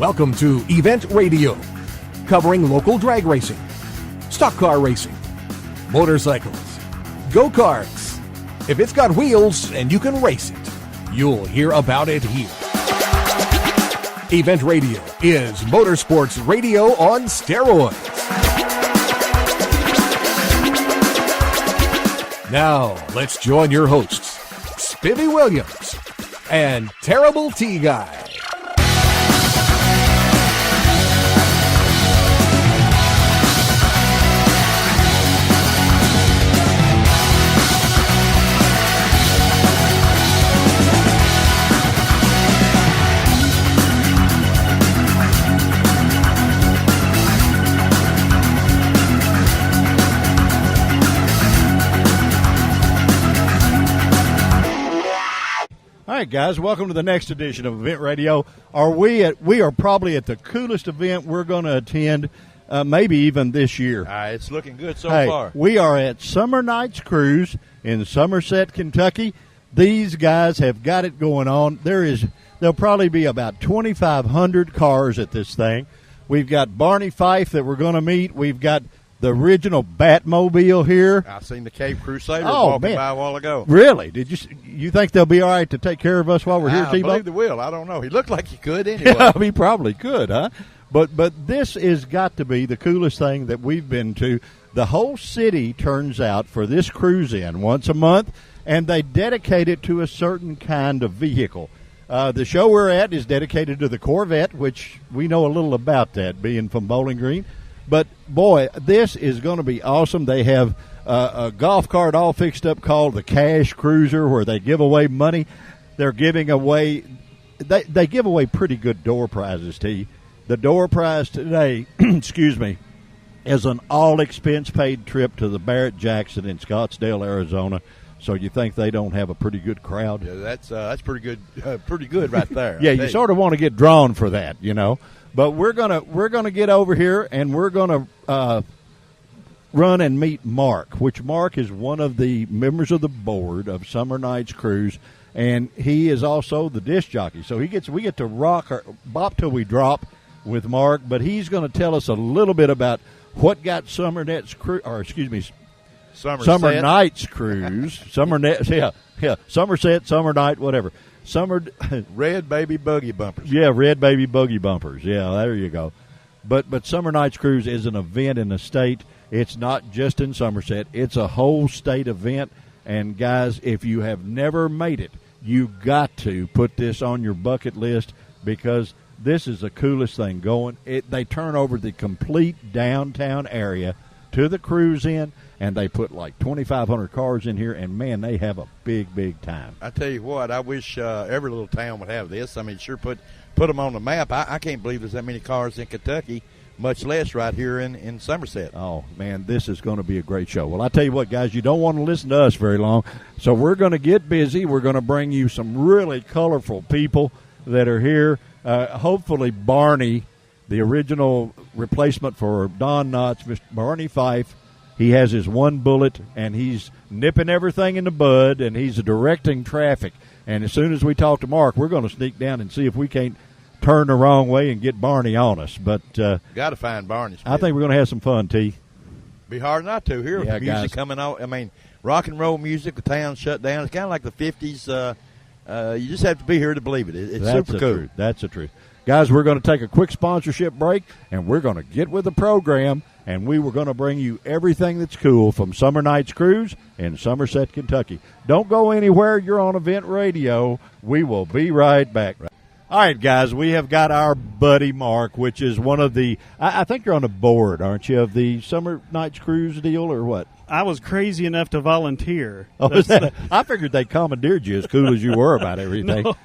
Welcome to Event Radio, covering local drag racing, stock car racing, motorcycles, go-karts. If it's got wheels and you can race it, you'll hear about it here. Event Radio is motorsports radio on steroids. Now, let's join your hosts, Spivvy Williams and Terrible T Guy. All right, guys, welcome to the next edition of Event Radio. We are probably at the coolest event we're going to attend, maybe even this year. It's looking good so far. We are at Somernights Cruise in Somerset, Kentucky. These guys have got it going on. There'll probably be about 2,500 cars at this thing. We've got Barney Fife that we're going to meet. We've got the original Batmobile here. I seen the Cape Crusader walking by a while ago. Really? Did you think they'll be all right to take care of us while we're here, T-Bo? I believe they will. I don't know. He looked like he could anyway. Yeah, he probably could, huh? But this has got to be the coolest thing that we've been to. The whole city turns out for this cruise in once a month, and they dedicate it to a certain kind of vehicle. The show we're at is dedicated to the Corvette, which we know a little about that, being from Bowling Green. But, boy, this is going to be awesome. They have a golf cart all fixed up called the Cash Cruiser where they give away money. They're giving away they give away pretty good door prizes, T. The door prize today, excuse me, is an all-expense-paid trip to the Barrett-Jackson in Scottsdale, Arizona. So you think they don't have a pretty good crowd? Yeah, that's pretty good right there. Yeah, you sort of want to get drawn for that, you know. But we're gonna get over here and we're gonna run and meet Mark, which Mark is one of the members of the board of Somernights Cruise, and he is also the disc jockey. So we get to rock or bop till we drop with Mark. But he's going to tell us a little bit about what got Somernights Cruise, Somernights Cruise, Somerset, Somernight, whatever. Red baby buggy bumpers. Yeah, red baby buggy bumpers. Yeah, there you go. But Somernights Cruise is an event in the state. It's not just in Somerset. It's a whole state event. And, guys, if you have never made it, you got to put this on your bucket list because this is the coolest thing going. They turn over the complete downtown area to the cruise in, and they put like 2,500 cars in here, and, man, they have a big, big time. I tell you what, I wish every little town would have this. I mean, sure put them on the map. I can't believe there's that many cars in Kentucky, much less right here in Somerset. Oh, man, this is going to be a great show. Well, I tell you what, guys, you don't want to listen to us very long, so we're going to get busy. We're going to bring you some really colorful people that are here. Hopefully Barney, the original replacement for Don Knotts, Mr. Barney Fife, he has his one bullet, and he's nipping everything in the bud, and he's directing traffic. And as soon as we talk to Mark, we're going to sneak down and see if we can't turn the wrong way and get Barney on us. But got to find Barney. I think we're going to have some fun, T. Be hard not to here with the music guys. coming out. I mean, rock and roll music, the town shut down. It's kind of like the 50s. You just have to be here to believe it. It's super cool. Truth. That's the truth. Guys, we're going to take a quick sponsorship break, and we're going to get with the program, and we were going to bring you everything that's cool from Somernights Cruise in Somerset, Kentucky. Don't go anywhere. You're on Event Radio. We will be right back. All right, guys, we have got our buddy Mark, which is one of the – I think you're on the board, aren't you, of the Somernights Cruise deal or what? I was crazy enough to volunteer. Oh, I figured they commandeered you as cool as you were about everything. No.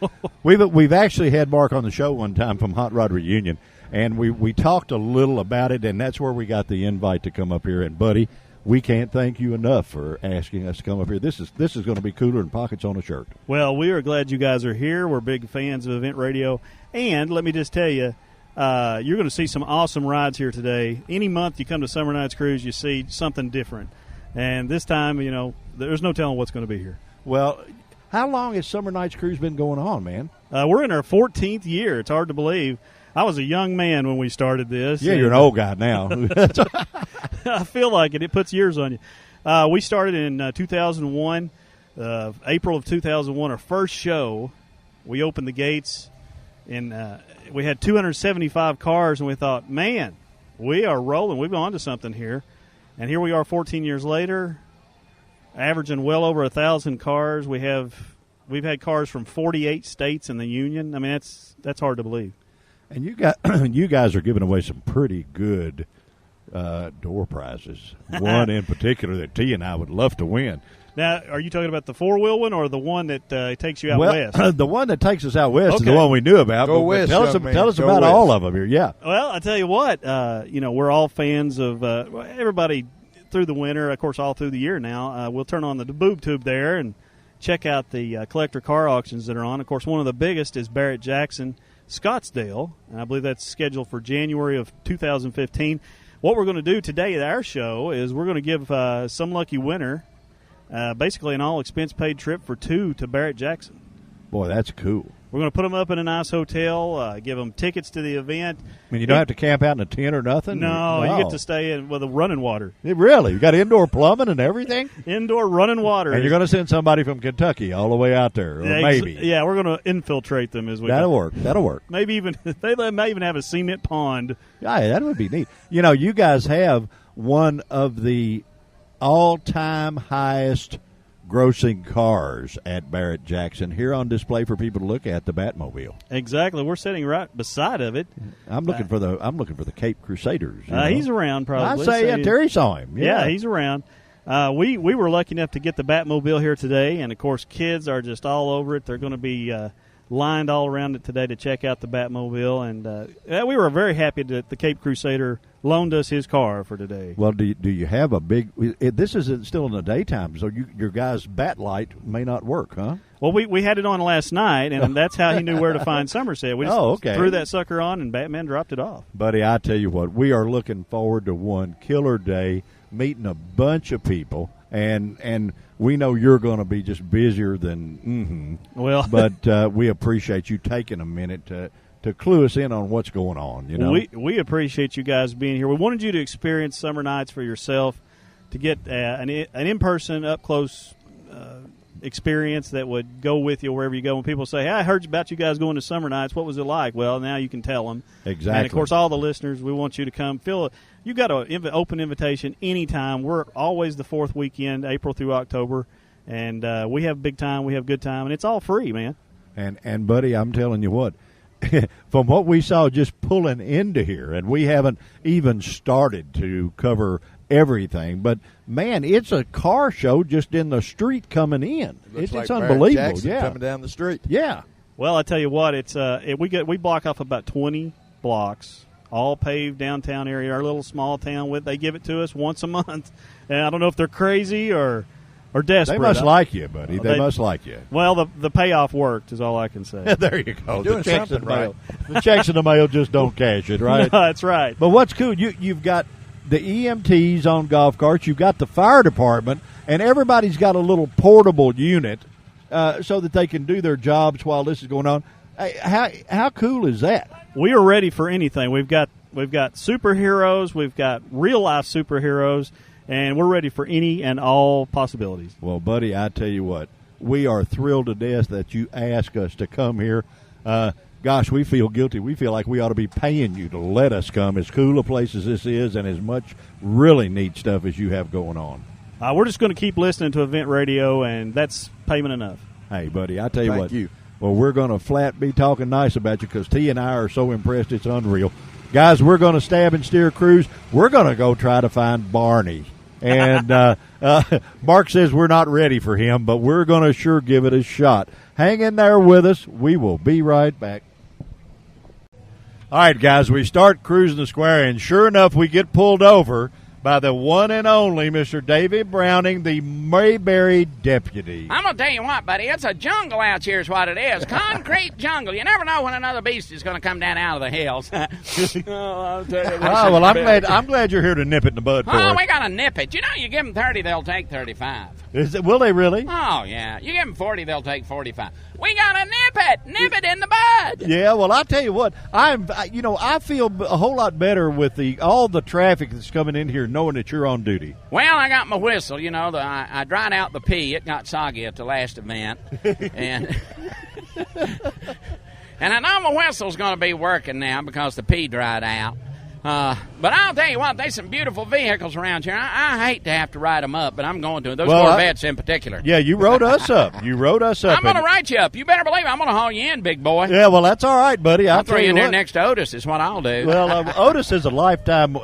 We've actually had Mark on the show one time from Hot Rod Reunion, and we talked a little about it, and that's where we got the invite to come up here. And, buddy, we can't thank you enough for asking us to come up here. This is going to be cooler than pockets on a shirt. Well, we are glad you guys are here. We're big fans of Event Radio. And let me just tell you, you're going to see some awesome rides here today. Any month you come to Somernights Cruise, you see something different. And this time, you know, there's no telling what's going to be here. Well, how long has Somernights Cruise been going on, man? We're in our 14th year. It's hard to believe. I was a young man when we started this. Yeah, you're an old guy now. I feel like it. It puts years on you. We started in 2001, April of 2001, our first show. We opened the gates, and we had 275 cars, and we thought, man, we are rolling. We've gone to something here. And here we are 14 years later, averaging well over 1,000 cars. We've had cars from 48 states in the union. I mean, that's hard to believe. And you guys are giving away some pretty good door prizes. One in particular that T and I would love to win. Now, are you talking about the four-wheel one or the one that takes you out west? The one that takes us out west is Okay. the one we knew about. Go but west, tell us young man. tell us Go about west. all of them here. Yeah. Well, I tell you what, we're all fans of everybody through the winter, of course, all through the year now. We'll turn on the boob tube there and check out the collector car auctions that are on. Of course, one of the biggest is Barrett-Jackson Scottsdale, and I believe that's scheduled for January of 2015. What we're going to do today at our show is we're going to give some lucky winner basically an all-expense-paid trip for two to Barrett-Jackson. Boy, that's cool. We're going to put them up in a nice hotel, give them tickets to the event. I mean, you don't have to camp out in a tent or nothing? No, you get to stay in with a running water. Really? You got indoor plumbing and everything? Indoor running water. And you're going to send somebody from Kentucky all the way out there, or maybe. Yeah, we're going to infiltrate them as we That'll go. work. That'll work. Maybe even they may even have a cement pond. Yeah, that would be neat. You know, you guys have one of the all-time highest grossing cars at Barrett-Jackson here on display for people to look at, the Batmobile. Exactly. We're sitting right beside of it. I'm looking for the Cape Crusaders. you know. He's around probably. I say, yeah, Terry saw him. Yeah, he's around. We were lucky enough to get the Batmobile here today, and of course, kids are just all over it. They're going to be lined all around it today to check out the Batmobile, and we were very happy that the Cape Crusader loaned us his car for today. Well, do you have a big? This is still in the daytime, so your guy's bat light may not work, huh? Well, we had it on last night, and that's how he knew where to find Somerset. We just threw that sucker on, and Batman dropped it off. Buddy, I tell you what, we are looking forward to one killer day, meeting a bunch of people, and we know you're going to be just busier than Well, but we appreciate you taking a minute to clue us in on what's going on. You know, we appreciate you guys being here. We wanted you to experience Summer Nights for yourself, to get an in-person, up-close experience that would go with you wherever you go. When people say, hey, I heard about you guys going to Summer Nights, what was it like? Well, now you can tell them. Exactly. And, of course, all the listeners, we want you to come. You got an open invitation anytime. We're always the fourth weekend, April through October, and we have big time, we have good time, and it's all free, man. And buddy, I'm telling you what, from what we saw just pulling into here, and we haven't even started to cover everything, but man, it's a car show just in the street coming in. It's like unbelievable. Jackson Yeah, coming down the street. yeah. Well, I tell you what, we block off about 20 blocks, all paved downtown area. Our little small town, they give it to us once a month, and I don't know if they're crazy or desperate. They must like you, buddy. They must like you. Well, the payoff worked is all I can say. There you go. Doing The checks in something the mail. The checks in the mail just don't cash it, right? No, that's right. But what's cool, you've got the EMTs on golf carts, you've got the fire department, and everybody's got a little portable unit so that they can do their jobs while this is going on. Hey, how cool is that? We are ready for anything. We've got superheroes, we've got real life superheroes, and we're ready for any and all possibilities. Well, buddy, I tell you what, we are thrilled to death that you asked us to come here. Gosh, we feel guilty. We feel like we ought to be paying you to let us come, as cool a place as this is and as much really neat stuff as you have going on. We're just going to keep listening to Event Radio, and that's payment enough. Hey, buddy, I tell you Thank what. you. Well, we're going to flat be talking nice about you because T and I are so impressed it's unreal. Guys, we're going to stab and steer cruise. We're going to go try to find Barney. And Mark says we're not ready for him, but we're going to sure give it a shot. Hang in there with us. We will be right back. All right, guys, we start cruising the square, and sure enough, we get pulled over by the one and only Mr. David Browning, the Mayberry deputy. I'm going to tell you what, buddy. It's a jungle out here is what it is. Concrete jungle. You never know when another beast is going to come down out of the hills. I'll tell you, Oh, well, I'm glad you're here to nip it in the bud for Oh, us. we got to nip it. You know, you give them 30, they'll take 35. Will they really? Oh, yeah. You give them 40, they'll take 45. We got to nip it in the bud. Yeah, well, I'll tell you what. I feel a whole lot better with all the traffic that's coming in here knowing that you're on duty. Well, I got my whistle. I dried out the pee. It got soggy at the last event. And and I know my whistle's going to be working now because the pee dried out. But I'll tell you what, there's some beautiful vehicles around here. I hate to have to ride them up, but I'm going to. Those Corvettes in particular. Yeah, you rode us up. I'm going to ride you up. You better believe I'm going to haul you in, big boy. Yeah, well, that's all right, buddy. I'll throw you in there next to Otis is what I'll do. Well, Otis is a lifetime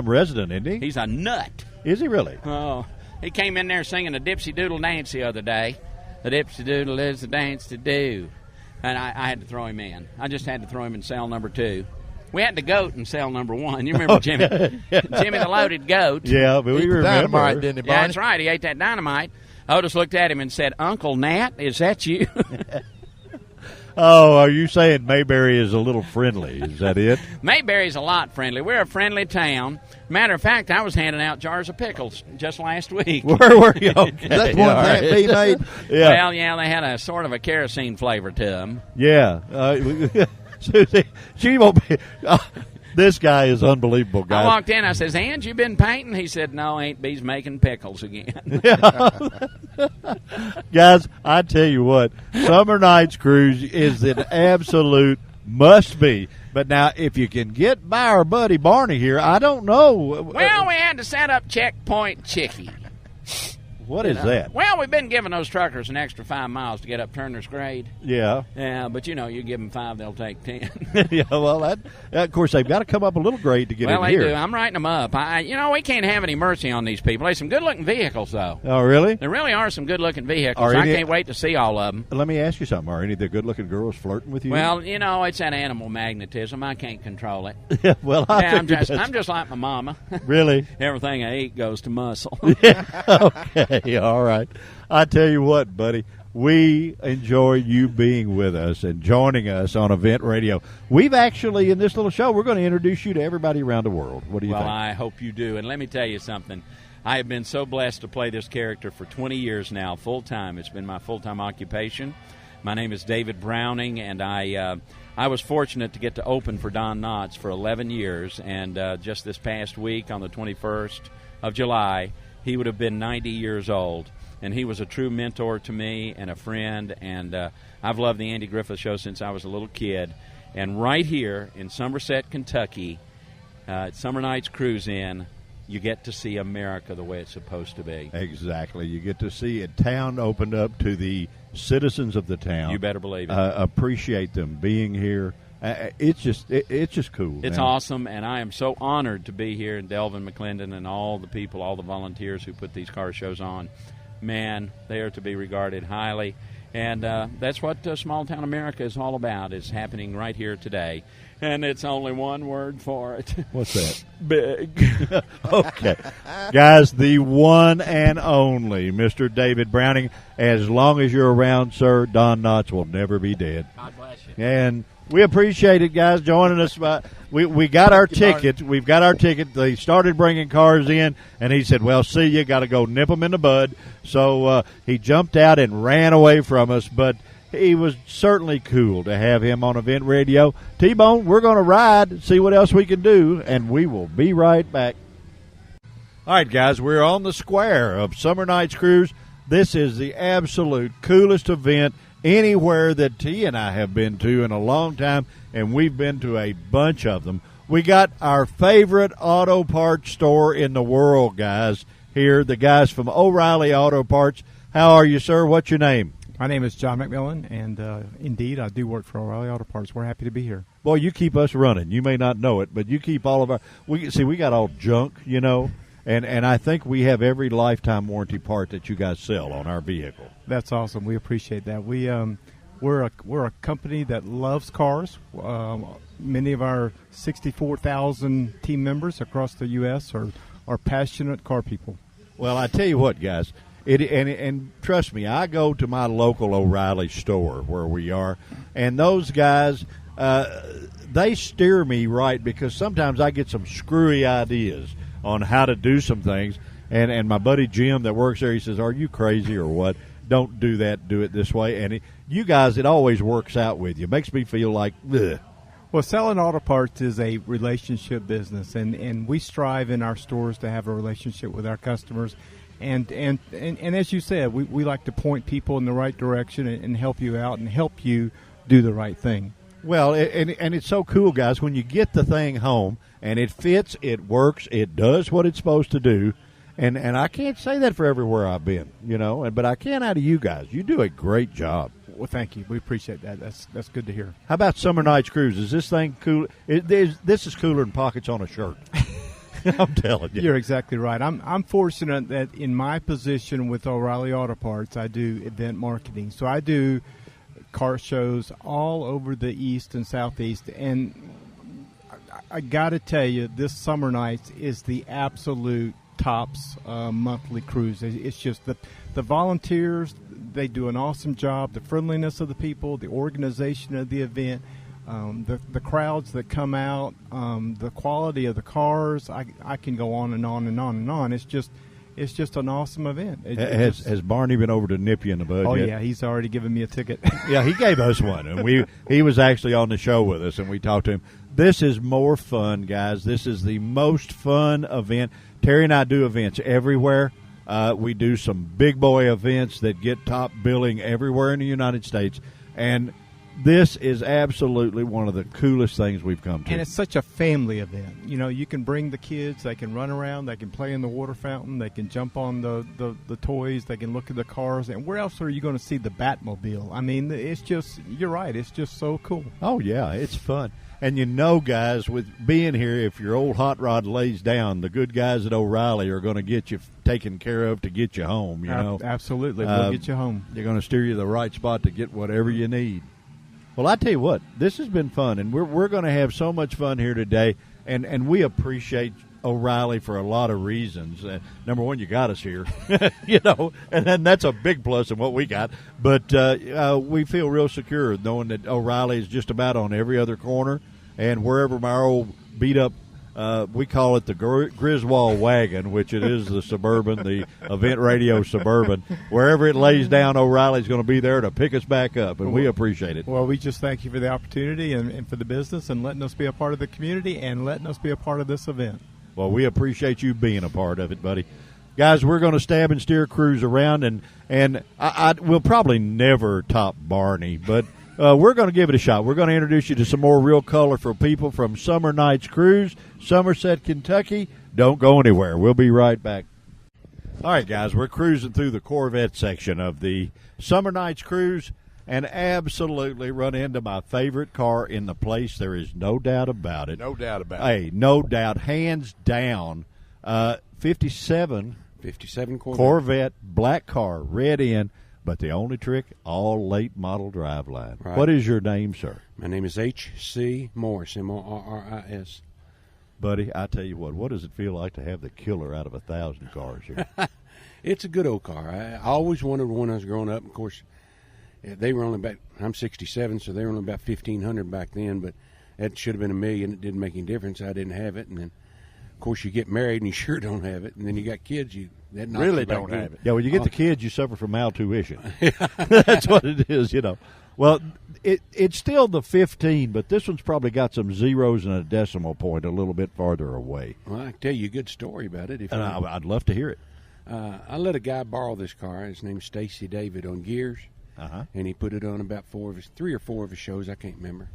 resident, isn't he? He's a nut. Is he really? Oh, he came in there singing a Dipsy Doodle dance the other day. The Dipsy Doodle is the dance to do. And I had to throw him in. I just had to throw him in cell number 2. We had the goat in cell number 1. You remember Jimmy? Jimmy the loaded goat. Yeah, but we remember. Dynamite, didn't he, Barney? Yeah, that's right. He ate that dynamite. Otis looked at him and said, Uncle Nat, is that you? Oh, are you saying Mayberry is a little friendly? Is that it? Mayberry's a lot friendly. We're a friendly town. Matter of fact, I was handing out jars of pickles just last week. Where were you? Okay. That's one that be made. Yeah. Well, yeah, they had a sort of a kerosene flavor to them. Yeah. Susie, she won't be. This guy is unbelievable, guys. I walked in. I says, "Ange, you been painting?" He said, "No, Aunt B's making pickles again." Guys, I tell you what, Summer Nights Cruise is an absolute must-be. But now, if you can get by our buddy Barney here, I don't know. Well, we had to set up Checkpoint Chickie. What is that? Well, we've been giving those truckers an extra 5 miles to get up Turner's Grade. Yeah. Yeah, but you give them 5, they'll take 10. Yeah, well, that of course, they've got to come up a little grade to get in here. Well, they do. I'm writing them up. We can't have any mercy on these people. There's some good-looking vehicles, though. Oh, really? There really are some good-looking vehicles. I can't wait to see all of them. Let me ask you something. Are any of the good-looking girls flirting with you? Well, it's that animal magnetism. I can't control it. Yeah, well, I'm just like my mama. Really? Everything I eat goes to muscle. Yeah, okay, all right. I tell you what, buddy, we enjoy you being with us and joining us on Event Radio. We've actually, in this little show, we're going to introduce you to everybody around the world. What do you think? Well, I hope you do. And let me tell you something. I have been so blessed to play this character for 20 years now, full-time. It's been my full-time occupation. My name is David Browning, and I was fortunate to get to open for Don Knotts for 11 years. And just this past week, on the 21st of July, he would have been 90 years old. And he was a true mentor to me and a friend, and I've loved the Andy Griffith Show since I was a little kid. And right here in Somerset, Kentucky, at Summer Nights Cruise In, you get to see America the way it's supposed to be. Exactly. You get to see a town opened up to the citizens of the town. You better believe it. Appreciate them being here. It's just cool. It's awesome, and I am so honored to be here in Delvin, McClendon, and all the people, all the volunteers who put these car shows on. Man, they are to be regarded highly. And that's what small-town America is all about. It's happening right here today. And it's only one word for it. What's that? Big. Okay. Guys, the one and only Mr. David Browning. As long as you're around, sir, Don Knotts will never be dead. God bless you. And we appreciate it, guys, joining us. We got our tickets. We've got our ticket. They started bringing cars in, and he said, well, see, you got to go nip them in the bud. So he jumped out and ran away from us, but he was certainly cool to have him on Event Radio. T-Bone, we're going to ride, see what else we can do, and we will be right back. All right, guys, we're on the square of Summer Nights Cruise. This is the absolute coolest event anywhere that T and I have been to in a long time, and we've been to a bunch of them. We got our favorite auto parts store in the world, guys, here, the guys from O'Reilly Auto Parts. How are you, sir? What's your name? My name is John McMillan, and indeed, I do work for O'Reilly Auto Parts. We're happy to be here. Boy, you keep us running. You may not know it, but you keep all of our – we got all junk, and I think we have every lifetime warranty part that you guys sell on our vehicle. That's awesome. We appreciate that. We're a company that loves cars. Many of our 64,000 team members across the U.S. are passionate car people. Well, I tell you what, guys, and trust me, I go to my local O'Reilly store where we are, and those guys, they steer me right because sometimes I get some screwy ideas on how to do some things. And my buddy Jim that works there, he says, "Are you crazy or what? Don't do that. Do it this way." And you guys, it always works out with you. It makes me feel like, ugh. Well, selling auto parts is a relationship business, and we strive in our stores to have a relationship with our customers. And as you said, we like to point people in the right direction and help you out and help you do the right thing. Well, and it's so cool, guys, when you get the thing home and it fits, it works, it does what it's supposed to do. And I can't say that for everywhere I've been, but I can out of you guys. You do a great job. Well, thank you. We appreciate that. That's good to hear. How about Somernights Cruise? Is this thing cool? This is cooler than pockets on a shirt. I'm telling you. You're exactly right. I'm fortunate that in my position with O'Reilly Auto Parts, I do event marketing. So I do car shows all over the East and Southeast. And I got to tell you, this Somernights is the absolute tops monthly cruise. It's just the volunteers, they do an awesome job. The friendliness of the people, the organization of the event, the crowds that come out, the quality of the cars. I can go on and on and on and on. It's just an awesome event. Has Barney been over to nip you in the bud yet? Yeah, he's already given me a ticket. Yeah, he gave us one, and he was actually on the show with us, and we talked to him. This is more fun, guys. This is the most fun event. Terry and I do events everywhere. We do some big boy events that get top billing everywhere in the United States, and this is absolutely one of the coolest things we've come to. And it's such a family event. You can bring the kids. They can run around. They can play in the water fountain. They can jump on the toys. They can look at the cars. And where else are you going to see the Batmobile? I mean, it's just, you're right. It's just so cool. Oh, yeah. It's fun. And guys, with being here, if your old hot rod lays down, the good guys at O'Reilly are going to get you taken care of to get you home, Absolutely. We'll get you home. They're going to steer you to the right spot to get whatever you need. Well, I tell you what, this has been fun, and we're going to have so much fun here today, and we appreciate O'Reilly for a lot of reasons. Number one, you got us here, and then that's a big plus in what we got. But we feel real secure knowing that O'Reilly is just about on every other corner, and wherever my old beat-up, we call it the Griswold wagon, which it is the Suburban, the Event Radio Suburban. Wherever it lays down, O'Reilly's going to be there to pick us back up, and we appreciate it. Well, we just thank you for the opportunity and for the business and letting us be a part of the community and letting us be a part of this event. Well, we appreciate you being a part of it, buddy. Guys, we're going to stab and steer cruise around, and I will probably never top Barney, but we're going to give it a shot. We're going to introduce you to some more real colorful people from Somernights Cruise, Somerset, Kentucky. Don't go anywhere. We'll be right back. All right, guys, we're cruising through the Corvette section of the Somernights Cruise and absolutely run into my favorite car in the place. There is no doubt about it. No doubt about it. Hey, no doubt, hands down. 57 Corvette, black car, red in. But the only trick, all late model driveline. Right. What is your name, sir? My name is H.C. Morris, M-O-R-R-I-S. Buddy, I tell you what does it feel like to have the killer out of 1,000 cars here? It's a good old car. I always wanted one when I was growing up. Of course, they were only about, I'm 67, so they were only about 1,500 back then, but that should have been $1 million. It didn't make any difference. I didn't have it. And then, of course, you get married and you sure don't have it. And then you got kids, that knocks Really you back don't in. have it. Yeah, when you get the kids, you suffer from maltuition. That's what it is, Well, it's still the 15, but this one's probably got some zeros and a decimal point a little bit farther away. Well, I can tell you a good story about it. And I'd love to hear it. I let a guy borrow this car. His name's Stacy David on gears. And he put it on about 3 or 4 of his shows. I can't remember.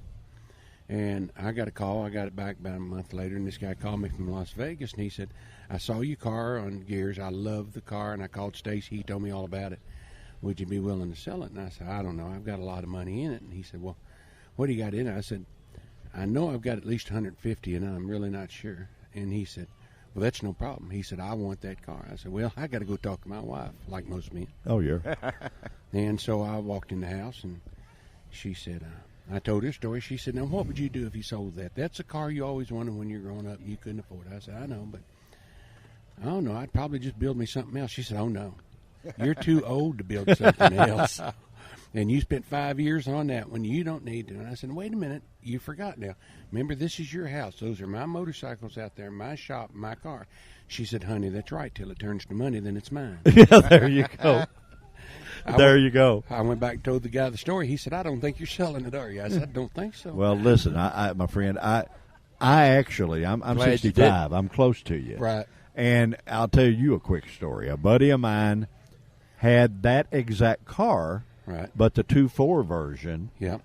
And I got a call. I got it back about a month later, and this guy called me from Las Vegas, and he said, I saw your car on gears. I love the car, and I called Stacy. He told me all about it. Would you be willing to sell it? And I said, I don't know. I've got a lot of money in it. And he said, well, what do you got in it? I said, I know I've got at least 150, and I'm really not sure. And he said, well, that's no problem. He said, I want that car. I said, well, I got to go talk to my wife, like most men. Oh, yeah. And so I walked in the house, and she said, I told her a story. She said, now, what would you do if you sold that? That's a car you always wanted when you're growing up and you couldn't afford it. I said, I know, but I don't know. I'd probably just build me something else. She said, oh, no. You're too old to build something else. And you spent 5 years on that when you don't need to. And I said, wait a minute, you forgot now. Remember, this is your house. Those are my motorcycles out there, my shop, my car. She said, honey, that's right. Till it turns to money, then it's mine. Yeah, there you go. You go. I went back and told the guy the story. He said, I don't think you're selling it, are you? I said, I don't think so. Well, listen, my friend, I'm 65. I'm close to you. Right. And I'll tell you a quick story. A buddy of mine had that exact car, right, but the 2.4 version. Yeah.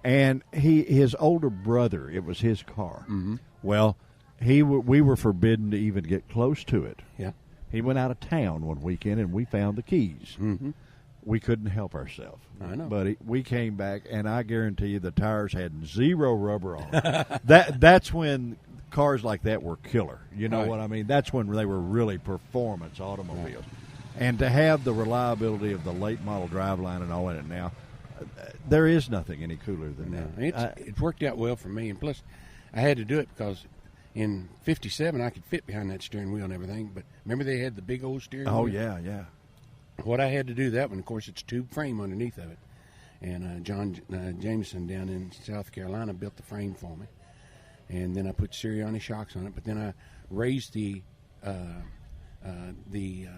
And his older brother, it was his car. Mm-hmm. Well, we were forbidden to even get close to it. Yeah. He went out of town one weekend, and we found the keys. Mm-hmm. We couldn't help ourselves. I know. But we came back, and I guarantee you the tires had zero rubber on them. That's when cars like that were killer. You know what I mean? That's when they were really performance automobiles. Right. And to have the reliability of the late model driveline and all in it now, there is nothing any cooler than that. It's worked out well for me. And plus, I had to do it because in 57 I could fit behind that steering wheel and everything. But remember they had the big old steering wheel? Oh, yeah, yeah. What I had to do that one, of course, it's tube frame underneath of it. And John Jameson down in South Carolina built the frame for me. And then I put Sirianni shocks on it. But then I raised the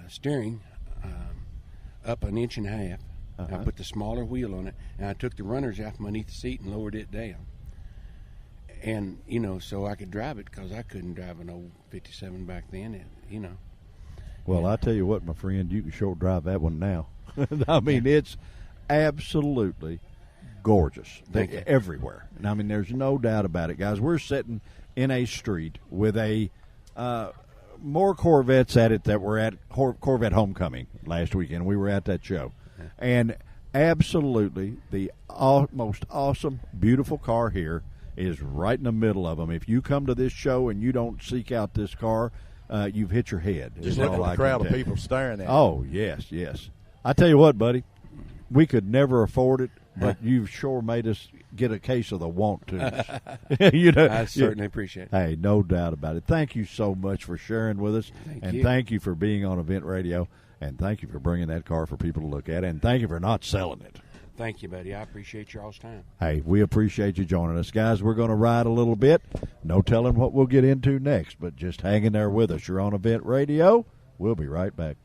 steering up an inch and a half. I put the smaller wheel on it, and I took the runners out from underneath the seat and lowered it down. And, so I could drive it because I couldn't drive an old 57 back then, Well, I tell you what, my friend, you can sure drive that one now. I mean, it's absolutely gorgeous everywhere. And I mean, there's no doubt about it, guys. We're sitting in a street with more Corvettes at it that were at Corvette Homecoming last weekend. We were at that show. And absolutely the most awesome, beautiful car here is right in the middle of them. If you come to this show and you don't seek out this car, you've hit your head. Just look at the crowd of people staring at it. Oh, yes, yes. I tell you what, buddy, we could never afford it, but you've sure made us get a case of the want to. I certainly appreciate it. Hey, no doubt about it. Thank you so much for sharing with us. Thank you for being on Event Radio, and thank you for bringing that car for people to look at, and thank you for not selling it. Thank you, buddy. I appreciate y'all's time. Hey, we appreciate you joining us. Guys, we're going to ride a little bit. No telling what we'll get into next, but just hang in there with us. You're on Event Radio. We'll be right back.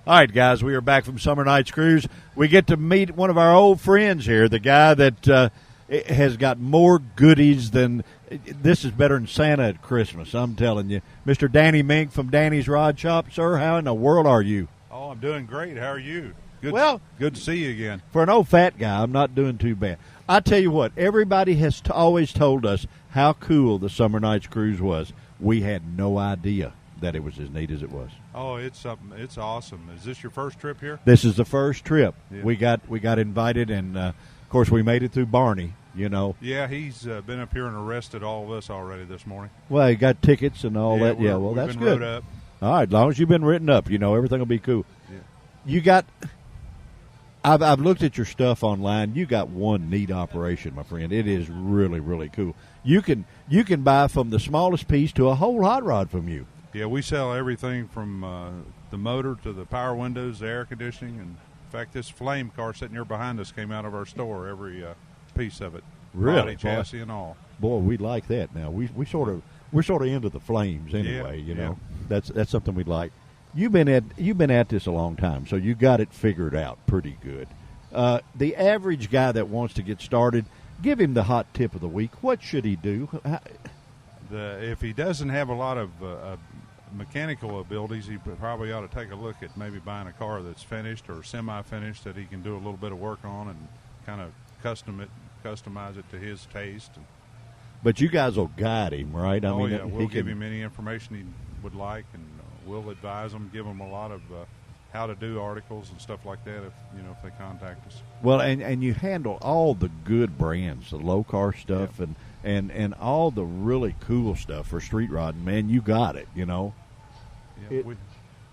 All right, guys, we are back from Summer Nights Cruise. We get to meet one of our old friends here, the guy that has got more goodies than – this is better than Santa at Christmas, I'm telling you. Mr. Danny Mink from Danny's Rod Shop. Sir, how in the world are you? Oh, I'm doing great. How are you? Good, good to see you again. For an old fat guy, I'm not doing too bad. I tell you what, everybody has always told us how cool the Summer Nights Cruise was. We had no idea that it was as neat as it was. Oh, it's awesome. Is this your first trip here? This is the first trip. Yeah. We got invited, and of course we made it through Barney. Yeah, he's been up here and arrested all of us already this morning. Well, he got tickets and all that. Yeah, well, we've that's been good. Up. All right, as long as you've been written up, everything will be cool. Yeah. You got. I've looked at your stuff online. You got one neat operation, my friend. It is really, really cool. You can buy from the smallest piece to a whole hot rod from you. Yeah, we sell everything from the motor to the power windows, the air conditioning, and in fact, this flame car sitting here behind us came out of our store. Every piece of it, really, body, chassis, and all. Boy, we like that. Now we're sort of into the flames anyway. Yeah. That's something we like. You've been at this a long time, so you got it figured out pretty good. The average guy that wants to get started, give him the hot tip of the week. What should he do? If he doesn't have a lot of mechanical abilities, he probably ought to take a look at maybe buying a car that's finished or semi-finished that he can do a little bit of work on and kind of customize it to his taste. But you guys will guide him, right? We'll give him any information he would like, and we'll advise him, give him a lot of how to do articles and stuff like that if they contact us. Well, and you handle all the good brands, the low car stuff, and all the really cool stuff for street rodding. Man, you got it. Yeah,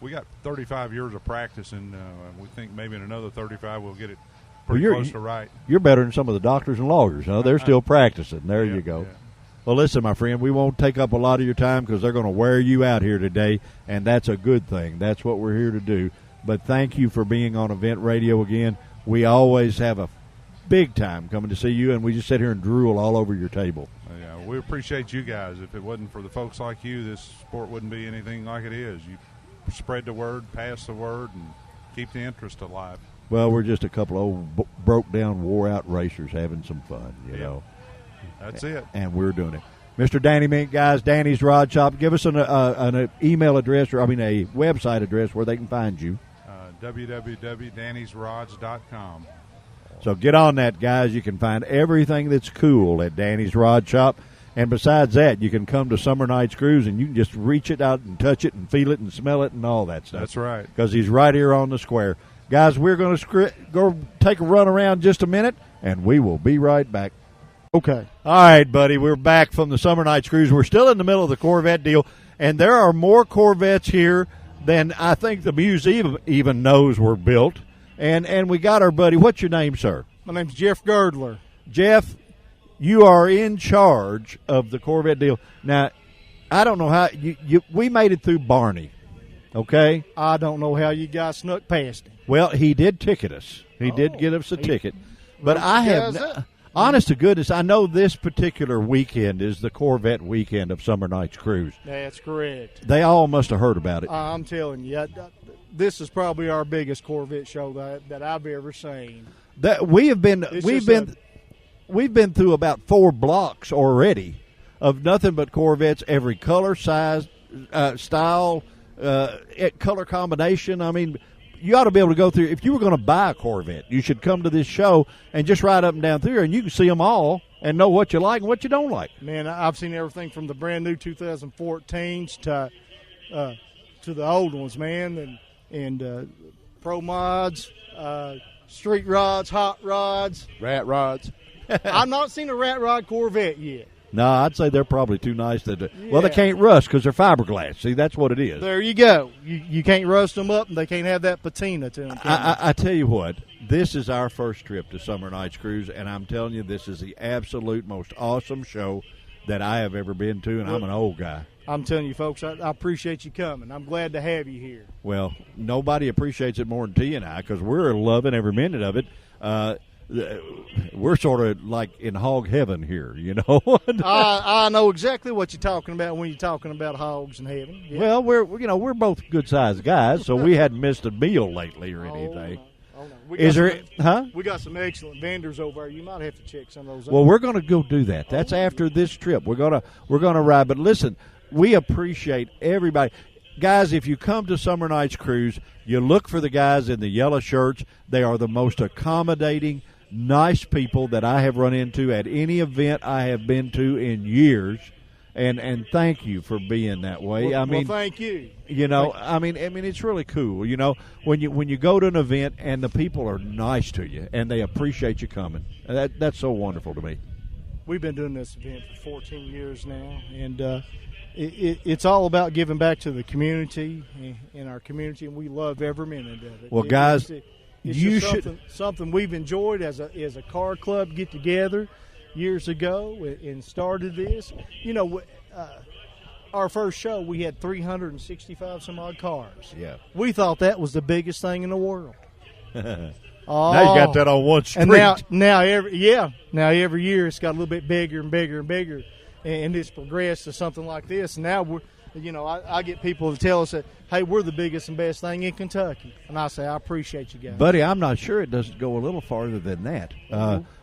we got 35 years of practice, and we think maybe in another 35 we'll get it pretty close to right. You're better than some of the doctors and lawyers. They're still practicing. There you go. Yeah. Well, listen, my friend, we won't take up a lot of your time because they're going to wear you out here today, and that's a good thing. That's what we're here to do. But thank you for being on Event Radio again. we always have a big time coming to see you, and we just sit here and drool all over your table. Yeah, we appreciate you guys. If it wasn't for the folks like you, this sport wouldn't be anything like it is. You spread the word, pass the word, and keep the interest alive. Well, we're just a couple old broke-down, wore-out racers having some fun, you know. That's it. And we're doing it. Mr. Danny Mink, guys, Danny's Rod Shop. Give us an email address, a website address where they can find you. www.dannysrods.com. So get on that, guys. You can find everything that's cool at Danny's Rod Shop. And besides that, you can come to Summer Nights Cruise, and you can just reach it out and touch it and feel it and smell it and all that stuff. That's right. Because he's right here on the square. Guys, we're going to go take a run around just a minute, and we will be right back. Okay. All right, buddy, we're back from the Summer Nights Cruise. We're still in the middle of the Corvette deal, and there are more Corvettes here than I think the museum even knows were built. And we got our buddy. What's your name, sir? My name's Jeff Girdler. Jeff, you are in charge of the Corvette deal. Now, I don't know how we made it through Barney, okay? I don't know how you guys snuck past him. Well, he did ticket us. He did get us a ticket. But I have, honest to goodness, I know this particular weekend is the Corvette weekend of Summer Nights Cruise. That's correct. They all must have heard about it. I'm telling you, this is probably our biggest Corvette show that I've ever seen. That we've been through about 4 blocks already of nothing but Corvettes, every color, size, style, color combination. I mean, you ought to be able to go through. If you were going to buy a Corvette, you should come to this show and just ride up and down through, and you can see them all and know what you like and what you don't like. Man, I've seen everything from the brand new 2014s to the old ones, man, and pro mods, street rods, hot rods, Rat rods. I've not seen a rat rod Corvette yet. No, I'd say they're probably too nice to well, they can't rust because they're fiberglass. See, that's what it is. There you go. You can't rust them up, and they can't have that patina to them. I tell you what, this is our first trip to Summer Nights Cruise, and I'm telling you, this is the absolute most awesome show that I have ever been to, and I'm an old guy. I'm telling you, folks, I appreciate you coming. I'm glad to have you here. Well, nobody appreciates it more than T and I because we're loving every minute of it. We're sort of like in hog heaven here, you know. I know exactly what you're talking about when you're talking about hogs in heaven. Yeah. Well, we're both good sized guys, so we hadn't missed a meal lately or anything. No. We got some excellent vendors over there. You might have to check some of those out. Well, we're going to go do that. That's after this trip. We're gonna ride. But listen, we appreciate everybody. Guys, if you come to Summer Nights Cruise, you look for the guys in the yellow shirts. They are the most accommodating, nice people that I have run into at any event I have been to in years. And thank you for being that way. Well, thank you. You know, I mean, it's really cool. You know, when you go to an event and the people are nice to you and they appreciate you coming. That's so wonderful to me. We've been doing this event for 14 years now, and it's all about giving back to the community and our community, and we love every minute of it. Well, guys, you should something we've enjoyed as a car club get together years ago and started this. You know, our first show we had 365 some odd cars. Yeah, we thought that was the biggest thing in the world. Now you got that on one street. And now every year it's got a little bit bigger and bigger and bigger, and it's progressed to something like this. And now I get people to tell us that, hey, we're the biggest and best thing in Kentucky, and I say I appreciate you guys, buddy. I'm not sure it doesn't go a little farther than that.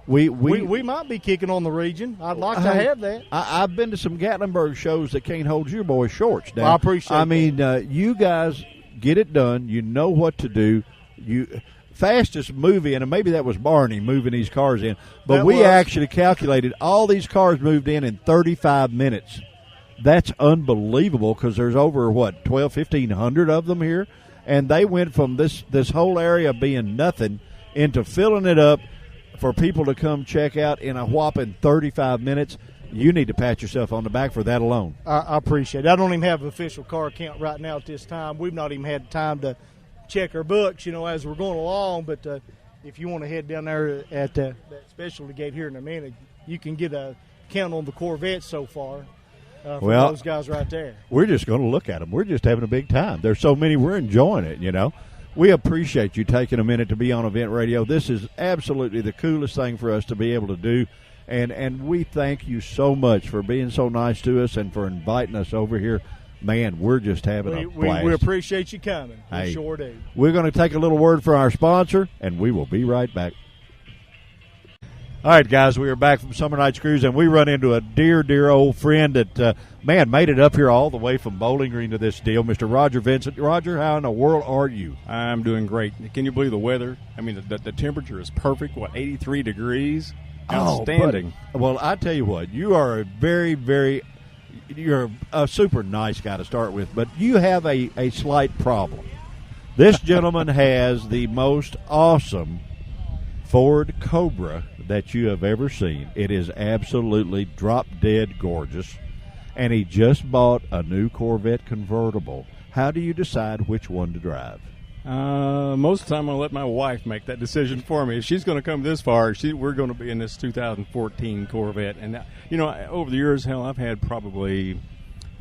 We might be kicking on the region. I'd like to have that. I've been to some Gatlinburg shows that can't hold your boys' shorts down. Well, I appreciate. I mean, you guys get it done. You know what to do. Fastest movie, and maybe that was Barney moving these cars in, but we actually calculated all these cars moved in 35 minutes. That's unbelievable because there's over, 1,500 of them here, and they went from this whole area being nothing into filling it up for people to come check out in a whopping 35 minutes. You need to pat yourself on the back for that alone. I appreciate it. I don't even have an official car count right now at this time. We've not even had time to check our books, as we're going along. But if you want to head down there at that specialty gate here in a minute, you can get a count on the Corvettes so far. For those guys right there. We're just going to look at them. We're just having a big time. There's so many. We're enjoying it, we appreciate you taking a minute to be on Event Radio. This is absolutely the coolest thing for us to be able to do. And we thank you so much for being so nice to us and for inviting us over here. Man, we're just having a blast. We appreciate you coming. Hey, We sure do. We're going to take a little word from our sponsor, and we will be right back. All right, guys, we are back from Summer Nights Cruise, and we run into a dear old friend that, made it up here all the way from Bowling Green to this deal, Mr. Roger Vincent. Roger, how in the world are you? I'm doing great. Can you believe the weather? I mean, the temperature is perfect. 83 degrees? Outstanding. Well, I tell you what, you are a you're a super nice guy to start with, but you have a slight problem. This gentleman has the most awesome Ford Cobra that you have ever seen. It is absolutely drop-dead gorgeous, and he just bought a new Corvette convertible. How do you decide which one to drive? Most of the time, I'll let my wife make that decision for me. If she's going to come this far, we're going to be in this 2014 Corvette. And, over the years, I've had probably,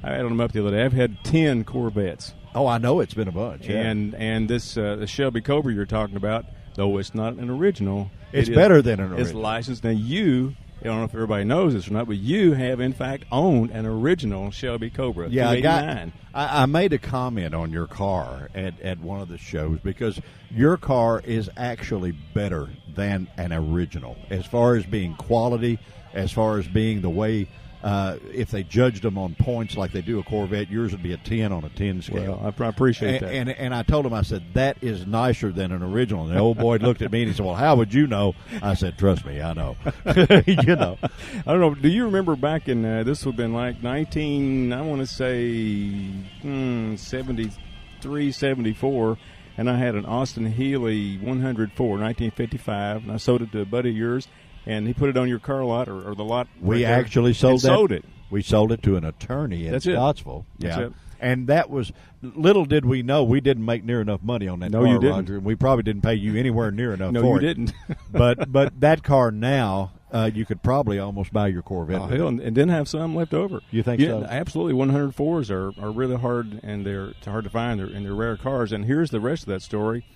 I had them up the other day, I've had 10 Corvettes. Oh, I know it's been a bunch. Yeah. And this the Shelby Cobra you're talking about, though it's not an original. It's better than an original. It's licensed. Now, I don't know if everybody knows this or not, but you have, in fact, owned an original Shelby Cobra. Yeah, I made a comment on your car at one of the shows because your car is actually better than an original as far as being quality, as far as being the way if they judged them on points like they do a Corvette, yours would be a 10 on a 10 scale. Well, I appreciate that. And I told him, I said, that is nicer than an original. And the old boy looked at me and he said, well, how would you know? I said, trust me, I know. I don't know. Do you remember back in, this would have been like 73, 74, and I had an Austin Healey 104, 1955, and I sold it to a buddy of yours. And he put it on your car lot or the lot. We actually sold it. We sold it to an attorney in Scottsville. That's it. And that was, little did we know, we didn't make near enough money on that car, you didn't. Roger. And we probably didn't pay you anywhere near enough for it. No, you didn't. but that car now, you could probably almost buy your Corvette. Oh, hell, and didn't have some left over. You think so? Absolutely. 104s are really hard, and it's hard to find, and they're rare cars. And here's the rest of that story.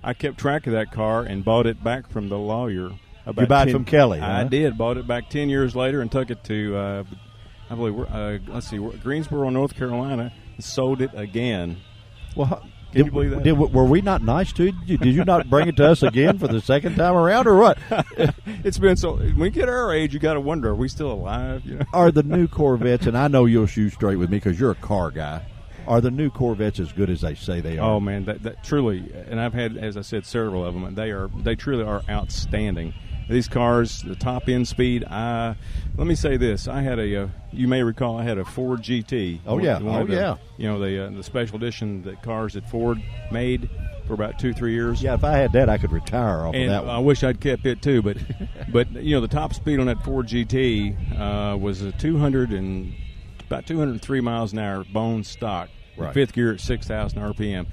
I kept track of that car and bought it back from the lawyer. You bought it from Kelly, huh? I did. Bought it back 10 years later and took it to, I believe, Greensboro, North Carolina, and sold it again. Well, Can you believe that? Were we not nice to you? Did you not bring it to us again for the second time around, or what? It's been so. When you get our age, you got to wonder: are we still alive? Are the new Corvettes? And I know you'll shoot straight with me because you're a car guy. Are the new Corvettes as good as they say they are? Oh man, that truly. And I've had, as I said, several of them, and they truly are outstanding. These cars, the top end speed. Let me say this: I had you may recall, I had a Ford GT. Oh yeah, the special edition that cars that Ford made for about 2-3 years. Yeah, if I had that, I could retire off of that one. I wish I'd kept it too, but the top speed on that Ford GT was about 203 miles an hour, bone stock. Right. Fifth gear at 6,000 RPM.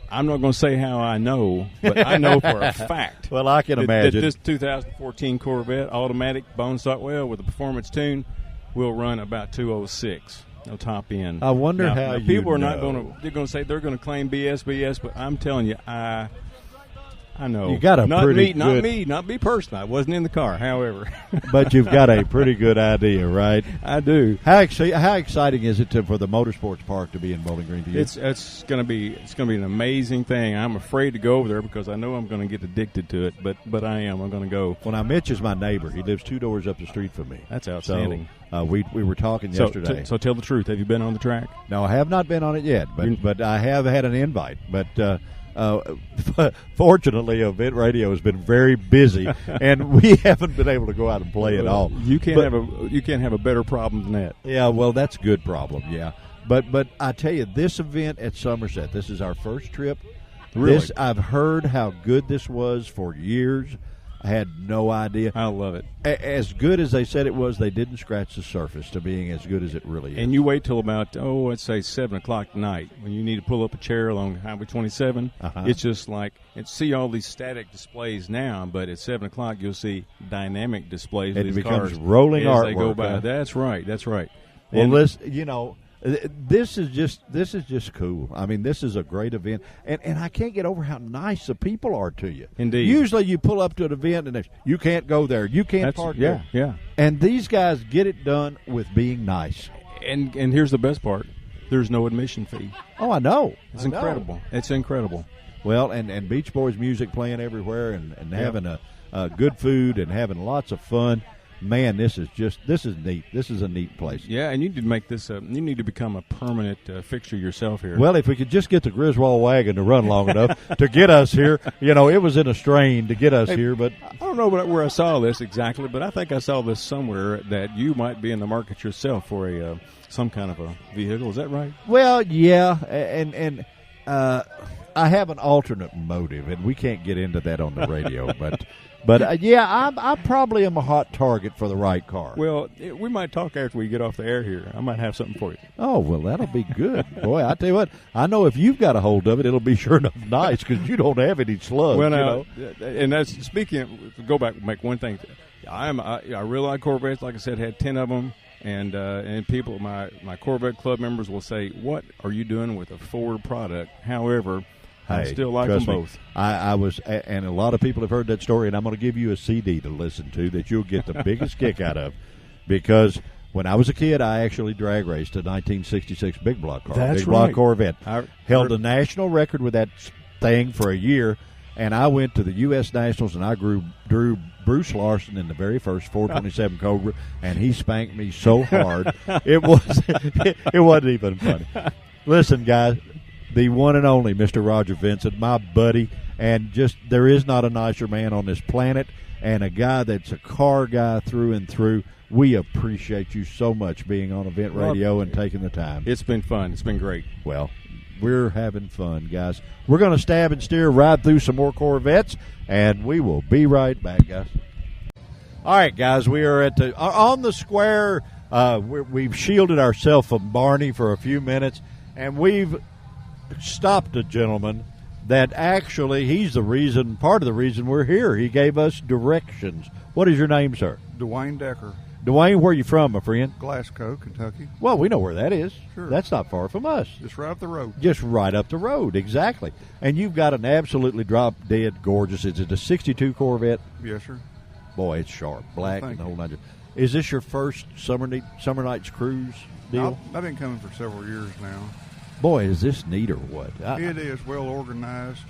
I'm not going to say how I know, but I know for a fact. Well, I can imagine. That this 2014 Corvette automatic bone stock with a performance tune will run about 206. No top end. I wonder how people are not going to. They're going to say they're going to claim BS, but I'm telling you, I know. You got a not pretty good, not me personally. I wasn't in the car, however. But you've got a pretty good idea, right? I do. How exciting is it for the Motorsports Park to be in Bowling Green to you? It's going to be an amazing thing. I'm afraid to go over there because I know I'm going to get addicted to it. But I am. I'm going to go. Well, now Mitch is my neighbor. He lives 2 doors up the street from me. That's outstanding. So we were talking yesterday. So tell the truth. Have you been on the track? No, I have not been on it yet. But I have had an invite. But. Fortunately, Event Radio has been very busy, and we haven't been able to go out and play at all. You can't have a better problem than that. Yeah, well, that's a good problem. Yeah, but I tell you, this event at Somerset, this is our first trip. Really? I've heard how good this was for years. I had no idea. I love it. As good as they said it was, they didn't scratch the surface to being as good as it really is. And you wait till about, let's say 7 o'clock tonight when you need to pull up a chair along Highway 27. It's just like, see all these static displays now, but at 7 o'clock you'll see dynamic displays of these becomes cars rolling as artwork. They go by. That's right. Well, listen, This is just cool. I mean, this is a great event, and I can't get over how nice the people are to you. Indeed. Usually, you pull up to an event and you can't go there, you can't park there. Yeah. And these guys get it done with being nice. And here's the best part: there's no admission fee. Oh, I know. It's incredible. It's incredible. Well, and Beach Boys music playing everywhere, and having a good food and having lots of fun. Man, this is neat. This is a neat place. Yeah, and you need to make this. You need to become a permanent fixture yourself here. Well, if we could just get the Griswold wagon to run long enough to get us here, it was in a strain to get us here. But I don't know where I saw this exactly, but I think I saw this somewhere that you might be in the market yourself for a some kind of a vehicle. Is that right? Well, yeah, and I have an alternate motive, and we can't get into that on the radio, But I probably am a hot target for the right car. Well, we might talk after we get off the air here. I might have something for you. Oh, well, that'll be good. Boy, I tell you what, I know if you've got a hold of it, it'll be sure enough nice because you don't have any slugs. Well, now, and that's speaking of, go back and make one thing. I really like Corvettes. Like I said, had 10 of them. And people, my Corvette club members will say, "What are you doing with a Ford product?" However, I still like them both. I was, and a lot of people have heard that story, and I'm going to give you a CD to listen to that you'll get the biggest kick out of, because when I was a kid, I actually drag raced a 1966 big block car, That's big block right. Corvette. Held the national record with that thing for a year, and I went to the U.S. Nationals, and I drew Bruce Larson in the very first 427 Cobra, and he spanked me so hard it wasn't even funny. Listen, guys. The one and only Mr. Roger Vincent, my buddy, and just there is not a nicer man on this planet, and a guy that's a car guy through and through. We appreciate you so much being on Event Radio and taking the time. It's been fun. It's been great. Well, we're having fun, guys. We're going to stab and steer right through some more Corvettes, and we will be right back, guys. All right, guys, we are on the square. We've shielded ourselves from Barney for a few minutes, and we've stopped a gentleman that actually he's part of the reason we're here. He gave us directions. What is your name, sir? Dwayne Decker. Dwayne, where are you from, my friend? Glasgow, Kentucky. Well, we know where that is. Sure. That's not far from us. Just right up the road. Just right up the road, exactly. And you've got an absolutely drop-dead gorgeous, is it a 62 Corvette? Yes, sir. Boy, it's sharp, black, Thank and the whole you. nine. Is this your first Summer Nights cruise deal? I've been coming for several years now. Boy, is this neat or what? It is well organized,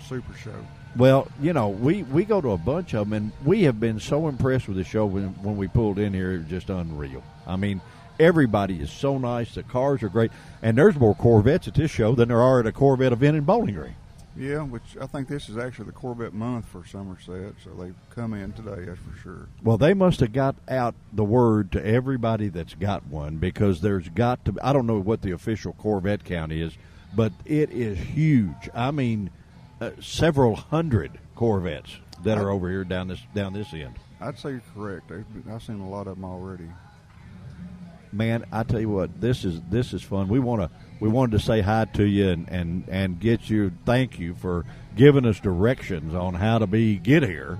super show. Well, we go to a bunch of them, and we have been so impressed with the show when we pulled in here. It was just unreal. I mean, everybody is so nice. The cars are great. And there's more Corvettes at this show than there are at a Corvette event in Bowling Green. Yeah, which I think this is actually the Corvette month for Somerset, so they've come in today, that's for sure. Well, they must have got out the word to everybody that's got one, because there's got to – I don't know what the official Corvette count is, but it is huge. I mean, several hundred Corvettes that are over here down this end. I'd say you're correct. I've seen a lot of them already. Man, I tell you what, this is fun. We wanted to say hi to you and get you. Thank you for giving us directions on how to get here.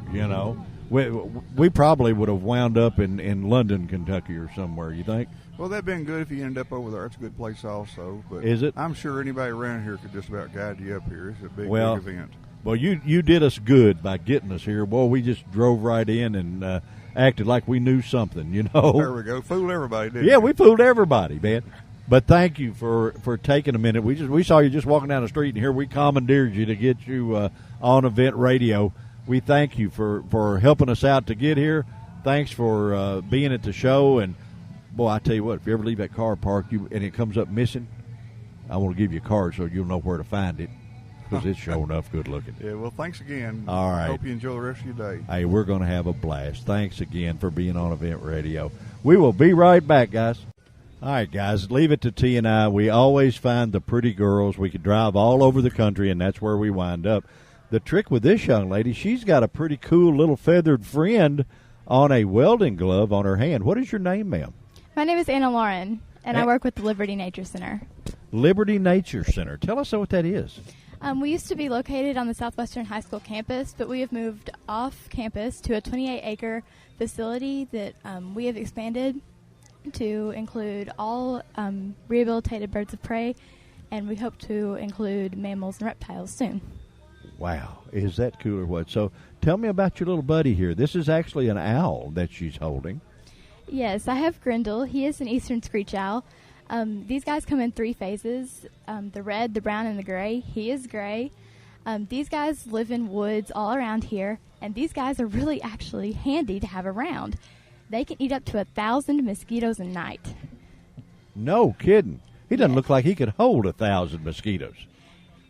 We probably would have wound up in London, Kentucky, or somewhere. You think? Well, that'd been good if you ended up over there. It's a good place also. But is it? I'm sure anybody around here could just about guide you up here. It's a big event. Well, you did us good by getting us here. Boy, we just drove right in and acted like we knew something, There we go. Fooled everybody, didn't we? Yeah, we fooled everybody, man. But thank you for taking a minute. We saw you just walking down the street, and here we commandeered you to get you on Event Radio. We thank you for helping us out to get here. Thanks for being at the show. And, boy, I tell you what, if you ever leave that car parked and it comes up missing, I want to give you a card so you'll know where to find it, because it's sure enough good looking. Yeah, well, thanks again. All right. Hope you enjoy the rest of your day. Hey, we're going to have a blast. Thanks again for being on Event Radio. We will be right back, guys. All right, guys, leave it to T and I. We always find the pretty girls. We could drive all over the country, and that's where we wind up. The trick with this young lady, she's got a pretty cool little feathered friend on a welding glove on her hand. What is your name, ma'am? My name is Anna Lauren, and I work with the Liberty Nature Center. Liberty Nature Center. Tell us what that is. We used to be located on the Southwestern High School campus, but we have moved off campus to a 28-acre facility that we have expanded to include all rehabilitated birds of prey, and we hope to include mammals and reptiles soon. Wow, is that cool or what? So tell me about your little buddy here. This is actually an owl that she's holding. Yes, I have Grindle. He is an eastern screech owl. These guys come in 3 phases, the red, the brown, and the gray. He is gray. These guys live in woods all around here, and these guys are really actually handy to have around. They can eat up to 1,000 mosquitoes a night. No kidding. He doesn't look like he could hold 1,000 mosquitoes.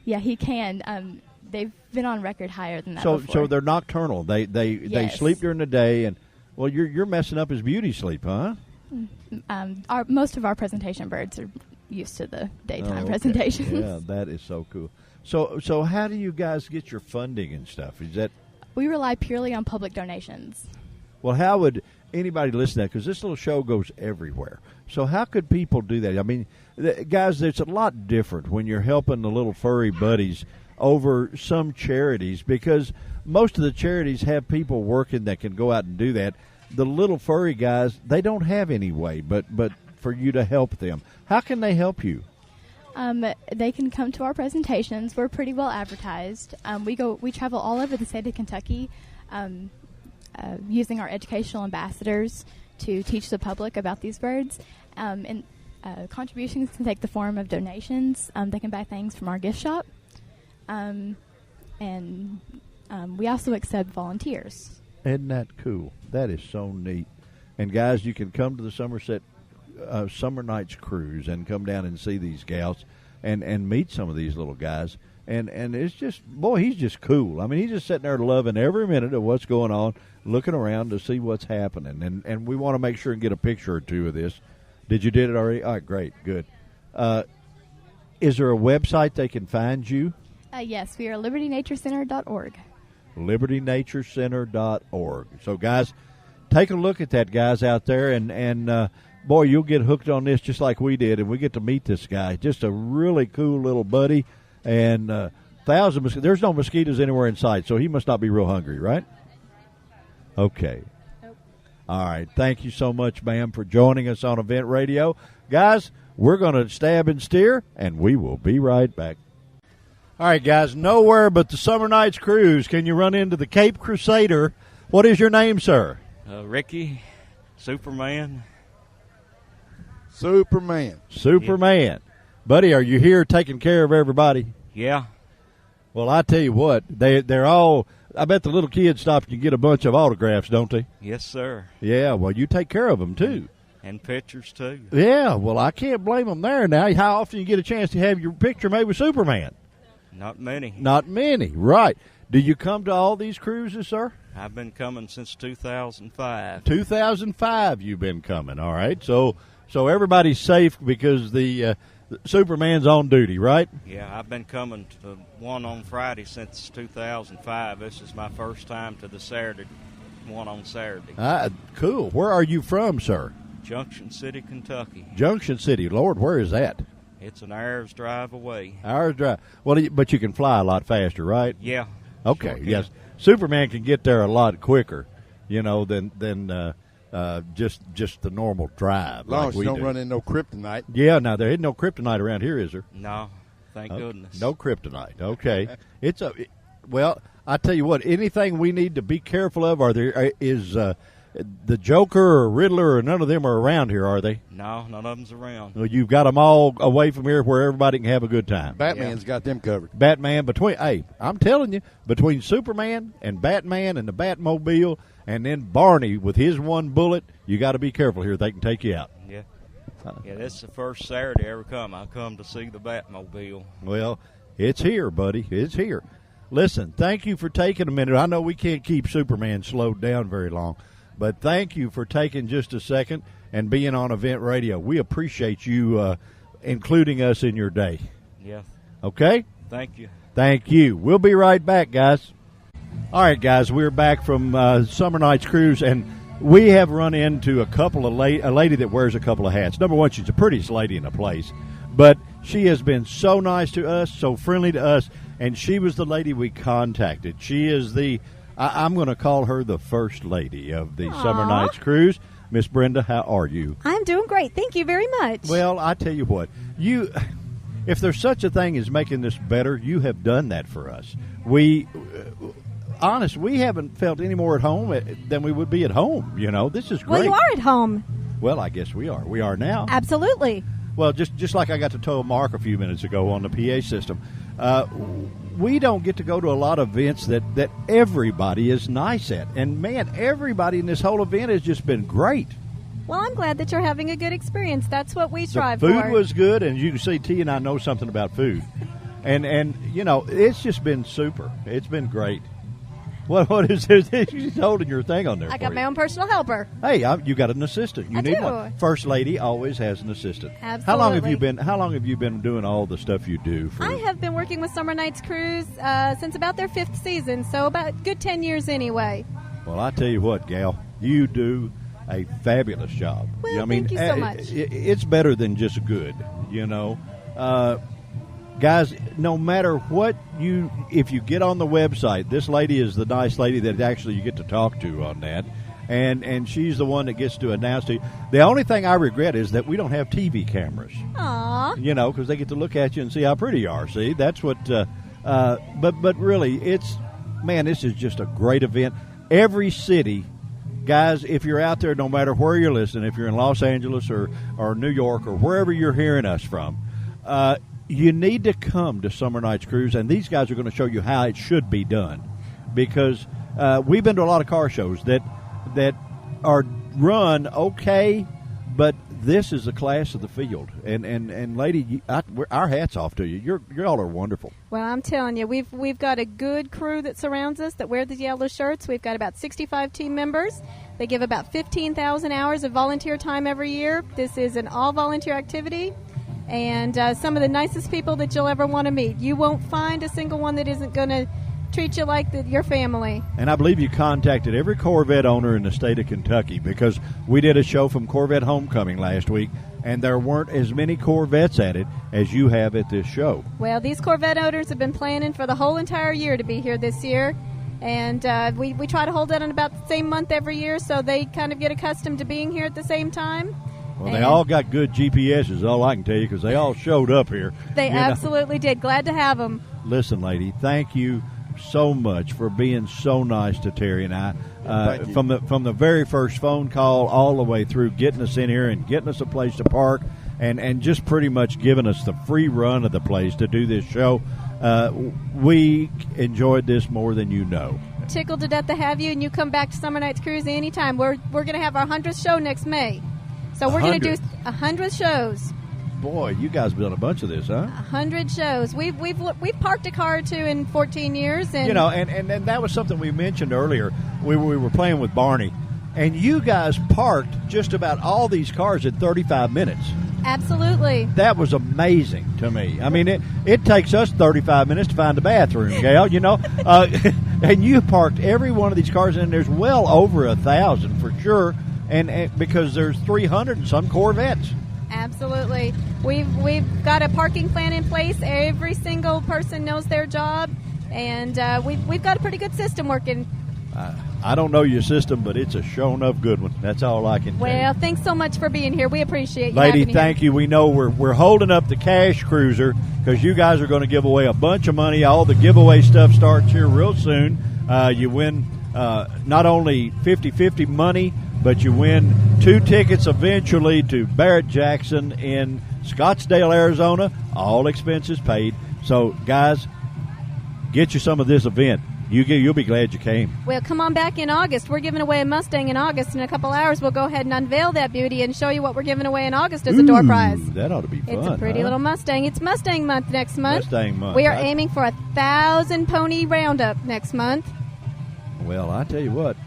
Yeah, he can. They've been on record higher than that So before. they're nocturnal. They Yes. sleep during the day, and well, you're messing up his beauty sleep, huh? Most of our presentation birds are used to the daytime Oh, okay. presentations. Yeah, that is so cool. So how do you guys get your funding and stuff? Is that We rely purely on public donations. well? How would anybody listen to that? Because this little show goes everywhere. So how could people do that? I mean, guys, it's a lot different when you're helping the little furry buddies over some charities, because most of the charities have people working that can go out and do that. The little furry guys, they don't have any way but for you to help them. How can they help you? They can come to our presentations. We're pretty well advertised. We travel all over the state of Kentucky, using our educational ambassadors to teach the public about these birds. And contributions can take the form of donations. They can buy things from our gift shop, and we also accept volunteers. Isn't that cool? That is so neat. And guys, you can come to the Somerset Somernights cruise and come down and see these gals and meet some of these little guys. And it's just, boy, he's just cool. I mean, he's just sitting there loving every minute of what's going on, looking around to see what's happening. And we want to make sure and get a picture or two of this. Did you did it already? All right, great, good. Is there a website they can find you? Yes, we are libertynaturecenter.org. libertynaturecenter.org. So, guys, take a look at that, guys, out there, and boy, you'll get hooked on this just like we did, and we get to meet this guy. Just a really cool little buddy, and 1,000 mosquitoes. There's no mosquitoes anywhere in sight, so he must not be real hungry, right? Okay. Nope. All right. Thank you so much, ma'am, for joining us on Event Radio. Guys, we're going to stab and steer, and we will be right back. All right, guys, nowhere but the Summer Nights Cruise can you run into the Cape Crusader. What is your name, sir? Ricky, Superman. Superman. Superman. Buddy, are you here taking care of everybody? Yeah. Well, I tell you what, they're all, I bet the little kids stop and get a bunch of autographs, don't they? Yes, sir. Yeah, well, you take care of them, too. And pictures, too. Yeah, well, I can't blame them there. Now, how often you get a chance to have your picture made with Superman? Not many. Not many, right. Do you come to all these cruises, sir? I've been coming since 2005. 2005 you've been coming, all right. So everybody's safe because the Superman's on duty, right? Yeah, I've been coming to one on Friday since 2005. This is my first time to the Saturday one on Saturday. Cool. Where are you from, sir? Junction City, Kentucky. Junction City. Lord, where is that? It's an hour's drive away. Hour's drive. Well, but you can fly a lot faster, right? Yeah. Okay, Sure yes. Superman can get there a lot quicker, than just the normal drive. As long as you don't do. run into no kryptonite. Yeah, now there ain't no kryptonite around here, is there? No, thank goodness. No kryptonite. Okay. Well, I tell you what, anything we need to be careful of, is the Joker or Riddler or none of them are around here, are they? No, none of them's around. Well, you've got them all away from here where everybody can have a good time. Batman's got them covered. Batman, I'm telling you, between Superman and Batman and the Batmobile and then Barney with his one bullet, you got to be careful here. They can take you out. Yeah. Yeah, this is the first Saturday I ever come. I come to see the Batmobile. Well, it's here, buddy. It's here. Listen, thank you for taking a minute. I know we can't keep Superman slowed down very long, but thank you for taking just a second and being on Event Radio. We appreciate you including us in your day. Yeah. Okay? Thank you. Thank you. We'll be right back, guys. All right, guys, we're back from Summer Nights Cruise, and we have run into a lady that wears a couple of hats. Number one, she's the prettiest lady in the place, but she has been so nice to us, so friendly to us, and she was the lady we contacted. She is I'm going to call her the first lady of the Aww. Summer Nights Cruise. Miss Brenda, how are you? I'm doing great. Thank you very much. Well, I tell you what, if there's such a thing as making this better, you have done that for us. We haven't felt any more at home than we would be at home. This is great. Well, you are at home. Well, I guess we are. We are now. Absolutely. Well, just like I got to tell Mark a few minutes ago on the PA system, we don't get to go to a lot of events that everybody is nice at. And, man, everybody in this whole event has just been great. Well, I'm glad that you're having a good experience. That's what we strive for. The for. food was good, and you can see T and I know something about food. and it's just been super. It's been great. What is this? She's holding your thing on there. I got my own personal helper. Hey, you got an assistant. You need do. one. First lady always has an assistant. Absolutely. How long have you been doing all the stuff you do? I have been working with Somernights Cruise since about their 5th season, so about good 10 years anyway. Well, I tell you what, gal, you do a fabulous job. Well, thank you so much. It's better than just good, Guys, no matter what if you get on the website, this lady is the nice lady that actually you get to talk to on that, and she's the one that gets to announce to you. The only thing I regret is that we don't have TV cameras. Aww. Because they get to look at you and see how pretty you are. See, that's what. But really, this is just a great event. Every city. Guys, if you're out there, no matter where you're listening, if you're in Los Angeles or New York or wherever you're hearing us from, you need to come to Summer Nights Cruise, and these guys are going to show you how it should be done. Because we've been to a lot of car shows that are run okay, but this is the class of the field. And lady, our hats off to you. You all are wonderful. Well, I'm telling you, we've got a good crew that surrounds us that wear the yellow shirts. We've got about 65 team members. They give about 15,000 hours of volunteer time every year. This is an all-volunteer activity. And some of the nicest people that you'll ever want to meet. You won't find a single one that isn't going to treat you like your family. And I believe you contacted every Corvette owner in the state of Kentucky, because we did a show from Corvette Homecoming last week, and there weren't as many Corvettes at it as you have at this show. Well, these Corvette owners have been planning for the whole entire year to be here this year. And we try to hold it on about the same month every year, so they kind of get accustomed to being here at the same time. Well, they all got good GPSs, all I can tell you, because they all showed up here. They absolutely did. Glad to have them. Listen, lady, thank you so much for being so nice to Terry and I. From the very first phone call all the way through, getting us in here and getting us a place to park, and just pretty much giving us the free run of the place to do this show. We enjoyed this more than you know. Tickled to death to have you, and you come back to Summer Nights Cruise anytime. We're going to have our 100th show next May. So we're going to do 100 shows. Boy, you guys have done a bunch of this, huh? 100 shows. We've parked a car or two in 14 years, and and that was something we mentioned earlier. We were playing with Barney, and you guys parked just about all these cars in 35 minutes. Absolutely. That was amazing to me. I mean, it takes us 35 minutes to find a bathroom, Gail. And you parked every one of these cars, and there's well over 1,000 for sure. And because there's 300 and some Corvettes. Absolutely. We've got a parking plan in place. Every single person knows their job, and we've got a pretty good system working. I don't know your system, but it's a show enough good one. That's all I can tell you. Well, thanks so much for being here. We appreciate you. Lady, thank you. We know we're holding up the cash cruiser because you guys are going to give away a bunch of money. All the giveaway stuff starts here real soon. You win not only 50-50 money, but you win 2 tickets eventually to Barrett Jackson in Scottsdale, Arizona. All expenses paid. So, guys, get you some of this event. You'll be glad you came. Well, come on back in August. We're giving away a Mustang in August. In a couple hours, we'll go ahead and unveil that beauty and show you what we're giving away in August as a door prize. That ought to be fun. It's a pretty little Mustang. It's Mustang month next month. Mustang month. We are aiming for 1,000 pony roundup next month. Well, I tell you what,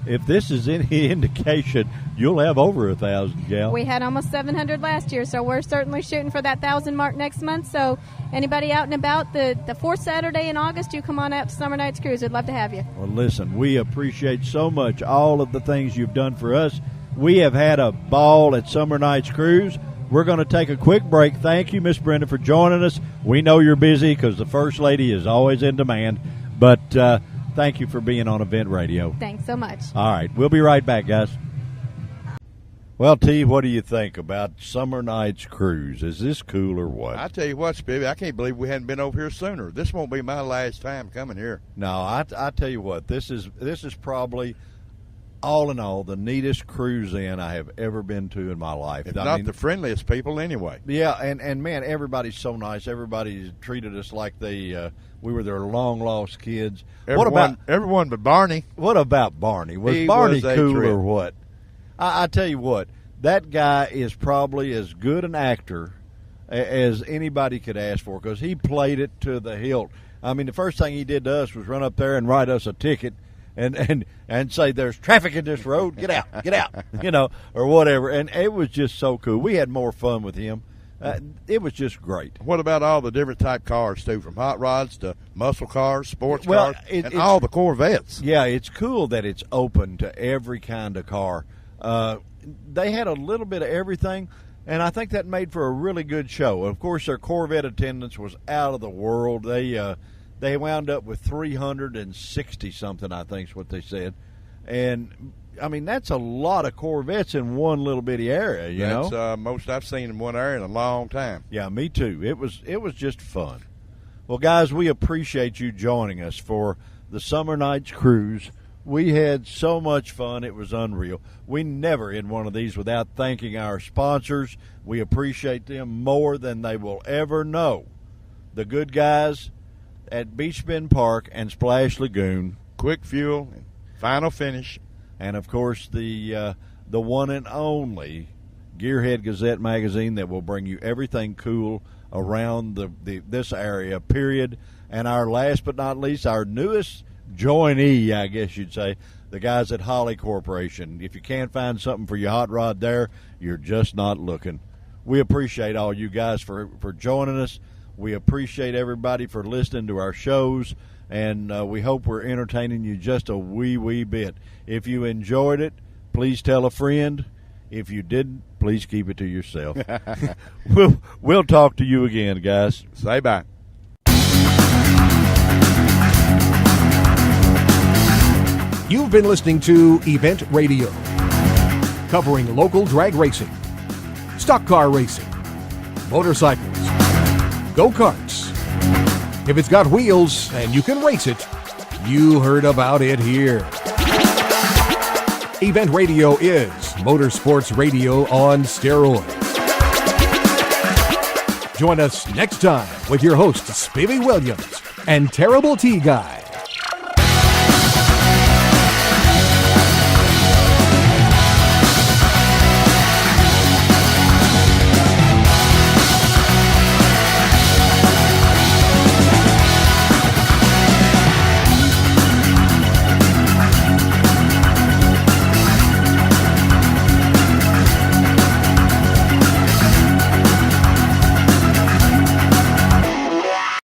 if this is any indication, you'll have over 1,000, gal. We had almost 700 last year, so we're certainly shooting for that 1,000 mark next month. So anybody out and about the fourth Saturday in August, you come on out to Summer Nights Cruise. We'd love to have you. Well, listen, we appreciate so much all of the things you've done for us. We have had a ball at Summer Nights Cruise. We're going to take a quick break. Thank you, Miss Brenda, for joining us. We know you're busy because the First Lady is always in demand. But thank you for being on Event Radio. Thanks so much. All right, we'll be right back, guys. Well, T, what do you think about Summer Nights Cruise? Is this cool or what? I tell you what, Spivvy, I can't believe we hadn't been over here sooner. This won't be my last time coming here. No, I tell you what, this is probably, all in all, the neatest cruise in I have ever been to in my life. If not the friendliest people anyway. Yeah, and man, everybody's so nice. Everybody treated us like we were their long-lost kids. Everyone but Barney. What about Barney? Was Barney cool or what? I tell you what, that guy is probably as good an actor as anybody could ask for, because he played it to the hilt. I mean, the first thing he did to us was run up there and write us a ticket and say, there's traffic in this road, get out, or whatever. And it was just so cool. We had more fun with him. It was just great. What about all the different type cars, too, from hot rods to muscle cars, sports cars, and all the Corvettes? Yeah, it's cool that it's open to every kind of car. They had a little bit of everything, and I think that made for a really good show. Of course, their Corvette attendance was out of the world. They wound up with 360-something, I think is what they said. And, I mean, that's a lot of Corvettes in one little bitty area, you know? That's most I've seen in one area in a long time. Yeah, me too. It was just fun. Well, guys, we appreciate you joining us for the Summer Nights Cruise. We had so much fun, it was unreal. We never end one of these without thanking our sponsors. We appreciate them more than they will ever know. The good guys at Beach Bend Park and Splash Lagoon. Quick Fuel, and Final Finish. And, of course, the one and only Gearhead Gazette magazine that will bring you everything cool around this area, period. And our last but not least, our newest joinee, I guess you'd say, the guys at Holly Corporation. If you can't find something for your hot rod there, you're just not looking. We appreciate all you guys for joining us. We appreciate everybody for listening to our shows, and we hope we're entertaining you just a wee bit. If you enjoyed it, please tell a friend. If you didn't, please keep it to yourself. We'll talk to you again, guys. Say bye. You've been listening to Event Radio, covering local drag racing, stock car racing, motorcycles, go-karts. If it's got wheels and you can race it, you heard about it here. Event Radio is motorsports radio on steroids. Join us next time with your hosts, Spivvy Williams and Terrible T Guy.